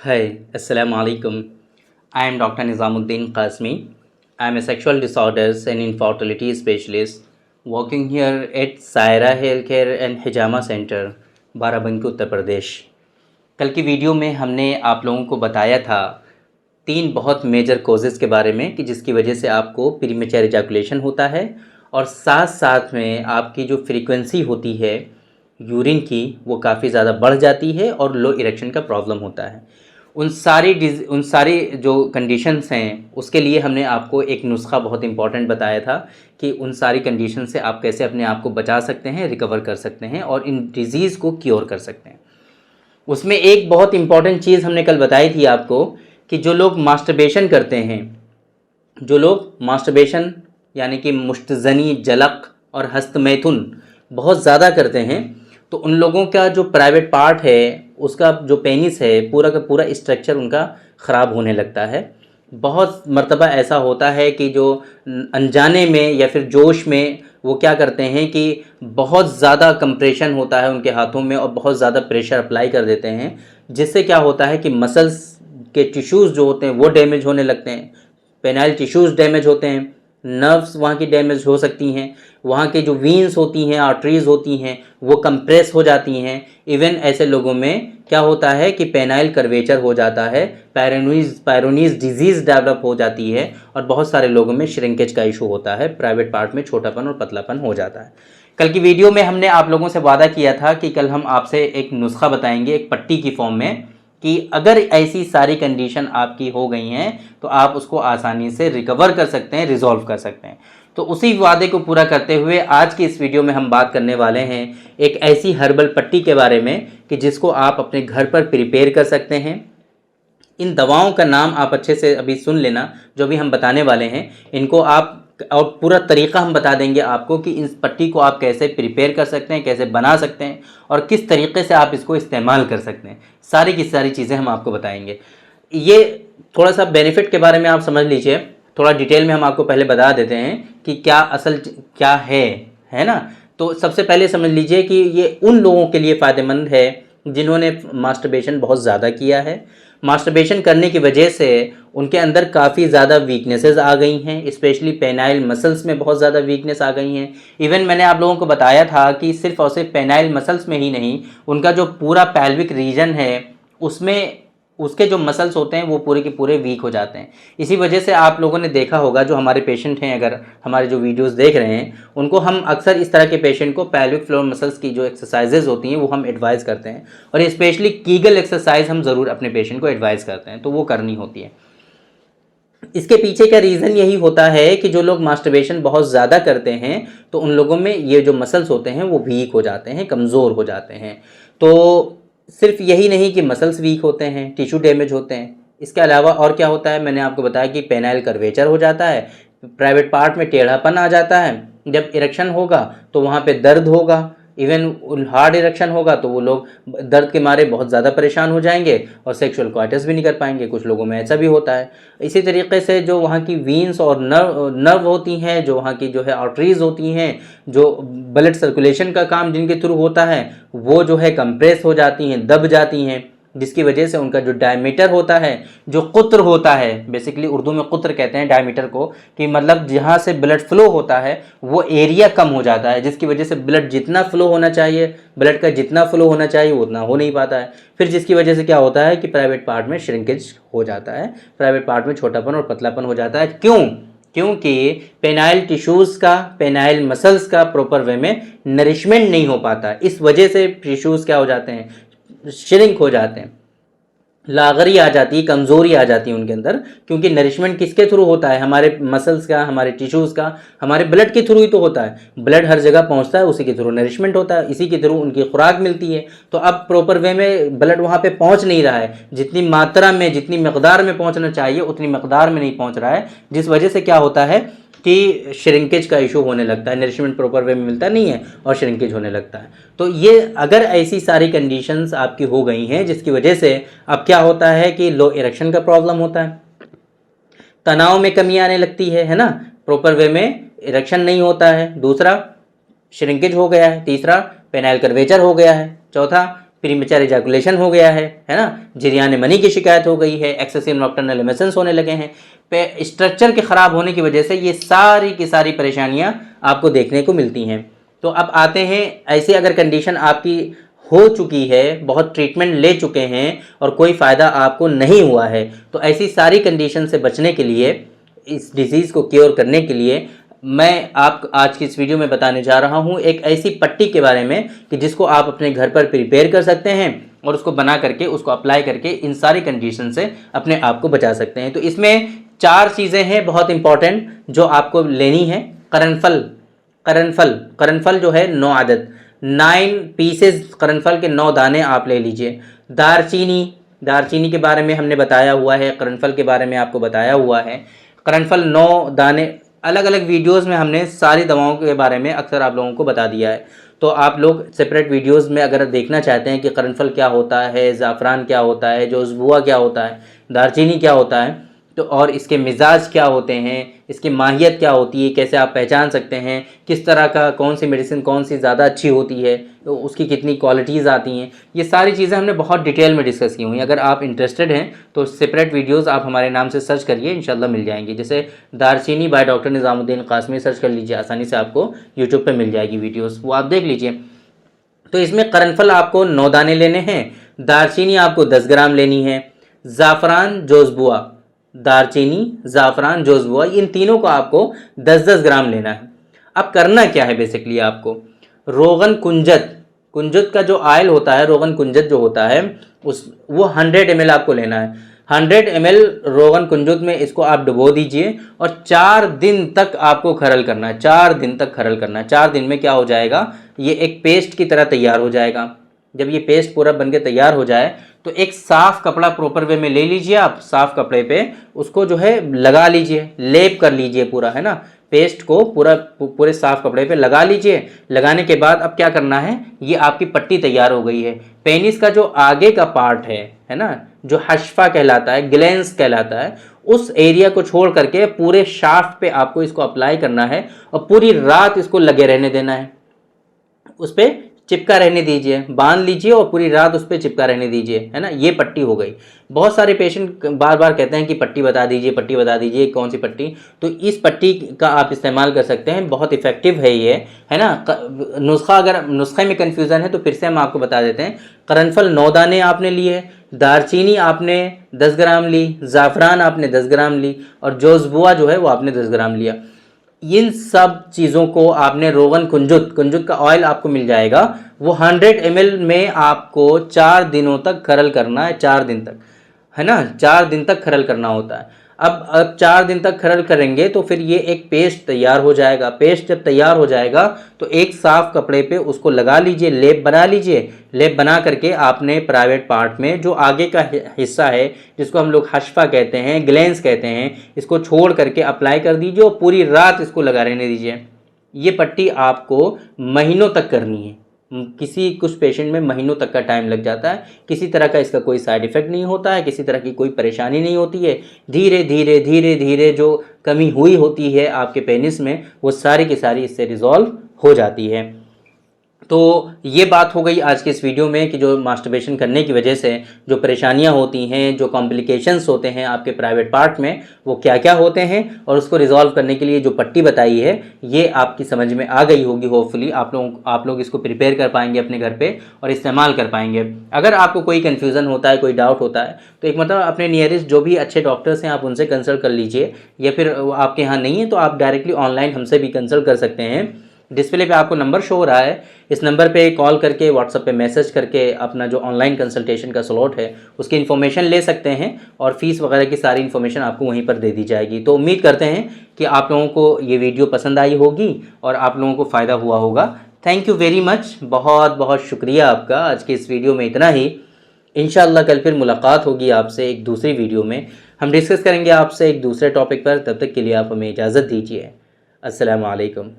Hi, Assalamu alaikum. I am Dr. Nizamuddin Qasmi. I am a sexual disorders and infertility specialist working here at Saira Healthcare and Hijama Center, Barabanki Uttar Pradesh. कल की video में हमने आप लोगों को बताया था 3 बहुत मेजर कॉजेज़ के बारे में कि जिसकी वजह से आपको प्रीमेच्योर इजैकुलेशन होता है और साथ साथ में आपकी जो फ्रीक्वेंसी होती है यूरिन की वो काफ़ी ज़्यादा बढ़ जाती है और लो इरेक्शन का प्रॉब्लम होता है। उन सारी जो कंडीशंस हैं उसके लिए हमने आपको एक नुस्खा बहुत इंपॉर्टेंट बताया था कि उन सारी कंडीशन से आप कैसे अपने आप को बचा सकते हैं, रिकवर कर सकते हैं और इन डिज़ीज़ को क्योर कर सकते हैं। उसमें एक बहुत इंपॉर्टेंट चीज़ हमने कल बताई थी आपको कि जो लोग मास्टरबेशन करते हैं, जो लोग मास्टरबेशन यानी कि मुश्तज़नी जलक और हस्तमैथुन बहुत ज़्यादा करते हैं, तो उन लोगों का जो प्राइवेट पार्ट है उसका जो पेनिस है पूरा का पूरा स्ट्रक्चर उनका ख़राब होने लगता है। बहुत मर्तबा ऐसा होता है कि जो अनजाने में या फिर जोश में वो क्या करते हैं कि बहुत ज़्यादा कंप्रेशन होता है उनके हाथों में और बहुत ज़्यादा प्रेशर अप्लाई कर देते हैं, जिससे क्या होता है कि मसल्स के टिश्यूज़ जो होते हैं वो डैमेज होने लगते हैं, पेनाइल टिश्यूज़ डैमेज होते हैं, नर्व्स वहाँ की डैमेज हो सकती हैं, वहाँ के जो वीन्स होती हैं, आर्टरीज़ होती हैं वो कंप्रेस हो जाती हैं। इवन ऐसे लोगों में क्या होता है कि पेनाइल कर्वेचर हो जाता है, पायरोनीज डिजीज़ डेवलप हो जाती है और बहुत सारे लोगों में श्रिंकेज का इशू होता है, प्राइवेट पार्ट में छोटापन और पतलापन हो जाता है। कल की वीडियो में हमने आप लोगों से वादा किया था कि कल हम आपसे एक नुस्खा बताएंगे एक पट्टी की फॉर्म में कि अगर ऐसी सारी कंडीशन आपकी हो गई हैं तो आप उसको आसानी से रिकवर कर सकते हैं, रिजॉल्व कर सकते हैं। तो उसी वादे को पूरा करते हुए आज की इस वीडियो में हम बात करने वाले हैं एक ऐसी हर्बल पट्टी के बारे में कि जिसको आप अपने घर पर प्रिपेयर कर सकते हैं। इन दवाओं का नाम आप अच्छे से अभी सुन लेना, जो भी हम बताने वाले हैं इनको आप, और पूरा तरीका हम बता देंगे आपको कि इस पट्टी को आप कैसे प्रिपेयर कर सकते हैं, कैसे बना सकते हैं और किस तरीके से आप इसको इस्तेमाल कर सकते हैं। सारी की सारी चीज़ें हम आपको बताएंगे। ये थोड़ा सा बेनिफिट के बारे में आप समझ लीजिए, थोड़ा डिटेल में हम आपको पहले बता देते हैं कि क्या असल क्या है ना। तो सबसे पहले समझ लीजिए कि ये उन लोगों के लिए फ़ायदेमंद है जिन्होंने मास्टरबेशन बहुत ज़्यादा किया है। मास्टरबेशन करने की वजह से उनके अंदर काफ़ी ज़्यादा वीकनेसेस आ गई हैं, स्पेशली पेनाइल मसल्स में बहुत ज़्यादा वीकनेस आ गई हैं। इवन मैंने आप लोगों को बताया था कि सिर्फ और सिर्फ पेनाइल मसल्स में ही नहीं, उनका जो पूरा पैल्विक रीजन है उसमें उसके जो मसल्स होते हैं वो पूरे के पूरे वीक हो जाते हैं। इसी वजह से आप लोगों ने देखा होगा, जो हमारे पेशेंट हैं, अगर हमारे जो वीडियोस देख रहे हैं उनको हम अक्सर इस तरह के पेशेंट को पैल्विक फ्लोर मसल्स की जो एक्सरसाइजेज होती हैं वो हम एडवाइस करते हैं और स्पेशली कीगल एक्सरसाइज हम ज़रूर अपने पेशेंट को एडवाइस करते हैं, तो वो करनी होती है। इसके पीछे का रीज़न यही होता है कि जो लोग मास्टरबेशन बहुत ज़्यादा करते हैं तो उन लोगों में ये जो मसल्स होते हैं वो वीक हो जाते हैं, कमज़ोर हो जाते हैं। तो सिर्फ यही नहीं कि मसल्स वीक होते हैं, टिश्यू डैमेज होते हैं, इसके अलावा और क्या होता है, मैंने आपको बताया कि पेनाइल कर्वेचर हो जाता है, प्राइवेट पार्ट में टेढ़ापन आ जाता है, जब इरेक्शन होगा तो वहाँ पे दर्द होगा, इवन हार्ड इरेक्शन होगा तो वो लोग दर्द के मारे बहुत ज़्यादा परेशान हो जाएंगे और सेक्सुअल क्वाइटस भी नहीं कर पाएंगे। कुछ लोगों में ऐसा भी होता है। इसी तरीके से जो वहाँ की वीन्स और नर्व होती हैं, जो वहाँ की जो है आर्टरीज होती हैं, जो ब्लड सर्कुलेशन का काम जिनके थ्रू होता है, वो जो है कंप्रेस हो जाती हैं, दब जाती हैं, जिसकी वजह से उनका जो डायमीटर होता है, जो कुत्र होता है, बेसिकली उर्दू में कुत्र कहते हैं डायमीटर को, कि मतलब जहाँ से ब्लड फ्लो होता है वो एरिया कम हो जाता है, जिसकी वजह से ब्लड जितना फ्लो होना चाहिए, ब्लड का जितना फ्लो होना चाहिए वो उतना हो नहीं पाता है। फिर जिसकी वजह से क्या होता है कि प्राइवेट पार्ट में श्रिंकेज हो जाता है, प्राइवेट पार्ट में छोटापन और पतलापन हो जाता है। क्योंकि पेनाइल टिश्यूज़ का, पेनाइल मसल्स का प्रॉपर वे में नरिशमेंट नहीं हो पाता। इस वजह से टिश्यूज़ क्या हो जाते हैं, श्रिंक हो जाते हैं, लागरी आ जाती है, कमज़ोरी आ जाती है उनके अंदर। क्योंकि नरिशमेंट किसके थ्रू होता है, हमारे मसल्स का, हमारे टिश्यूज़ का, हमारे ब्लड के थ्रू ही तो होता है। ब्लड हर जगह पहुंचता है, उसी के थ्रू नरिशमेंट होता है, इसी के थ्रू उनकी खुराक मिलती है। तो अब प्रॉपर वे में ब्लड वहाँ पे पहुँच नहीं रहा है, जितनी मात्रा में, जितनी मकदार में पहुँचना चाहिए उतनी मकदार में नहीं पहुँच रहा है, जिस वजह से क्या होता है कि श्रिंकेज का इशू होने लगता है, नरिशमेंट प्रॉपर वे में मिलता नहीं है और श्रिंकेज होने लगता है। तो ये अगर ऐसी सारी कंडीशंस आपकी हो गई हैं जिसकी वजह से अब क्या होता है कि लो इरेक्शन का प्रॉब्लम होता है, तनाव में कमी आने लगती है ना, प्रॉपर वे में इरेक्शन नहीं होता है, दूसरा श्रिंकेज हो गया है, तीसरा पेनाइल कर्वेचर हो गया है, चौथा प्रीमेचर इजैकुलेशन हो गया है ना, जरियान मनी की शिकायत हो गई है, एक्सेसिव नॉक्टर्नल एमिशंस होने लगे हैं, स्ट्रक्चर के ख़राब होने की वजह से ये सारी की सारी परेशानियां आपको देखने को मिलती हैं। तो अब आते हैं, ऐसी अगर कंडीशन आपकी हो चुकी है, बहुत ट्रीटमेंट ले चुके हैं और कोई फ़ायदा आपको नहीं हुआ है, तो ऐसी सारी कंडीशन से बचने के लिए, इस डिज़ीज़ को क्योर करने के लिए मैं आप आज की इस वीडियो में बताने जा रहा हूं एक ऐसी पट्टी के बारे में कि जिसको आप अपने घर पर प्रिपेयर कर सकते हैं और उसको बना करके उसको अप्लाई करके इन सारी कंडीशन से अपने आप को बचा सकते हैं। तो इसमें 4 चीज़ें हैं बहुत इंपॉर्टेंट जो आपको लेनी है। करणफल जो है 9 आदत, 9 पीसेस करणफल के 9 दाने आप ले लीजिए। दारचीनी के बारे में हमने बताया हुआ है, करणफल के बारे में आपको बताया हुआ है। करणफल 9 दाने, अलग अलग वीडियोस में हमने सारी दवाओं के बारे में अक्सर आप लोगों को बता दिया है, तो आप लोग सेपरेट वीडियोस में अगर देखना चाहते हैं कि करणफल क्या होता है, ज़ाफ़रान क्या होता है, जोज़बुआ क्या होता है, दारचीनी क्या होता है, तो और इसके मिजाज क्या होते हैं, इसकी माहियत क्या होती है, कैसे आप पहचान सकते हैं, किस तरह का कौन सी मेडिसिन कौन सी ज़्यादा अच्छी होती है, तो उसकी कितनी क्वालिटीज़ आती हैं, ये सारी चीज़ें हमने बहुत डिटेल में डिस्कस की हुई हैं। अगर आप इंटरेस्टेड हैं तो सेपरेट वीडियोस आप हमारे नाम से सर्च करिए, इंशाल्लाह मिल जाएंगी। जैसे दारचीनी by doctor Nizamuddin Qasmi search कर लीजिए, आसानी से आपको यूट्यूब पर मिल जाएगी वीडियोज़, वो आप देख लीजिए। तो इसमें करणफल आपको 9 दाने लेने हैं, दारचीनी आपको 10 ग्राम लेनी है, ज़ाफ़रान जोज़बुआ, दारचीनी ज़ाफ़रान जोज़बुआ, इन तीनों को आपको 10-10 ग्राम लेना है। अब करना क्या है, बेसिकली आपको रोगन कुंजत का जो ऑयल होता है, रोगन कुंजत जो होता है वो 100 ml आपको लेना है। 100 ml रोगन कुंजत में इसको आप डुबो दीजिए और 4 दिन तक आपको खरल करना है। 4 दिन तक खरल करना है। 4 दिन में क्या हो जाएगा, ये एक पेस्ट की तरह तैयार हो जाएगा। जब ये पेस्ट पूरा बनके तैयार हो जाए तो एक साफ़ कपड़ा प्रॉपर वे में ले लीजिए, आप साफ़ कपड़े पे उसको जो है लगा लीजिए, लेप कर लीजिए पूरा, है ना, पेस्ट को पूरे साफ़ कपड़े पे लगा लीजिए। लगाने के बाद अब क्या करना है, ये आपकी पट्टी तैयार हो गई है। पेनिस का जो आगे का पार्ट है ना, जो हशफा कहलाता है, ग्लैंस कहलाता है, उस एरिया को छोड़ करके पूरे शाफ्ट पे आपको इसको अप्लाई करना है और पूरी रात इसको लगे रहने देना है, उस पर चिपका रहने दीजिए, बांध लीजिए और पूरी रात उस पर चिपका रहने दीजिए, है ना। ये पट्टी हो गई। बहुत सारे पेशेंट बार बार कहते हैं कि पट्टी बता दीजिए, पट्टी बता दीजिए, कौन सी पट्टी, तो इस पट्टी का आप इस्तेमाल कर सकते हैं, बहुत इफेक्टिव है ये, है ना। नुस्खा, अगर नुस्खे में कन्फ्यूज़न है तो फिर से हम आपको बता देते हैं। करणफल 9 दाने आपने लिए, दारचीनी आपने 10 ग्राम ली, ज़ाफ़रान आपने 10 ग्राम ली और जोज़बुआ जो है वो आपने 10 ग्राम लिया। इन सब चीज़ों को आपने रोगन कुंजुत का ऑयल आपको मिल जाएगा, वो 100 ml में आपको 4 दिनों तक खरल करना है। 4 दिन तक, है ना, 4 दिन तक खरल करना होता है। अब 4 दिन तक खरल करेंगे तो फिर ये एक पेस्ट तैयार हो जाएगा। पेस्ट जब तैयार हो जाएगा तो एक साफ़ कपड़े पे उसको लगा लीजिए, लेप बना लीजिए। लेप बना करके आपने प्राइवेट पार्ट में जो आगे का हिस्सा है, जिसको हम लोग हशफा कहते हैं, ग्लैंस कहते हैं, इसको छोड़ करके अप्लाई कर दीजिए और पूरी रात इसको लगा रहने दीजिए। ये पट्टी आपको महीनों तक करनी है। कुछ पेशेंट में महीनों तक का टाइम लग जाता है। किसी तरह का इसका कोई साइड इफ़ेक्ट नहीं होता है, किसी तरह की कोई परेशानी नहीं होती है। धीरे धीरे जो कमी हुई होती है आपके पेनिस में, वो सारी की सारी इससे रिजॉल्व हो जाती है। तो ये बात हो गई आज के इस वीडियो में कि जो मास्टरबेशन करने की वजह से जो परेशानियां होती हैं, जो कॉम्प्लिकेशंस होते हैं आपके प्राइवेट पार्ट में, वो क्या क्या होते हैं, और उसको रिजॉल्व करने के लिए जो पट्टी बताई है ये आपकी समझ में आ गई होगी। होपफुली आप लोग इसको प्रिपेयर कर पाएंगे अपने घर पे और इस्तेमाल कर पाएंगे। अगर आपको कोई कन्फ्यूज़न होता है, कोई डाउट होता है, तो एक मतलब अपने नियरेस्ट जो भी अच्छे डॉक्टर्स हैं आप उनसे कंसल्ट कर लीजिए, या फिर आपके यहाँ नहीं है तो आप डायरेक्टली ऑनलाइन हमसे भी कंसल्ट कर सकते हैं। डिस्प्ले पे आपको नंबर शो हो रहा है, इस नंबर पे कॉल करके, व्हाट्सएप पे मैसेज करके अपना जो ऑनलाइन कंसल्टेशन का स्लॉट है उसकी इन्फॉर्मेशन ले सकते हैं और फ़ीस वगैरह की सारी इन्फॉर्मेशन आपको वहीं पर दे दी जाएगी। तो उम्मीद करते हैं कि आप लोगों को ये वीडियो पसंद आई होगी और आप लोगों को फ़ायदा हुआ होगा। थैंक यू वेरी मच, बहुत बहुत शुक्रिया आपका। आज की इस वीडियो में इतना ही। इंशाअल्लाह कल फिर मुलाकात होगी आपसे एक दूसरी वीडियो में, हम डिस्कस करेंगे आपसे एक दूसरे टॉपिक पर। तब तक के लिए आप हमें इजाज़त दीजिए। अस्सलामु अलैकुम।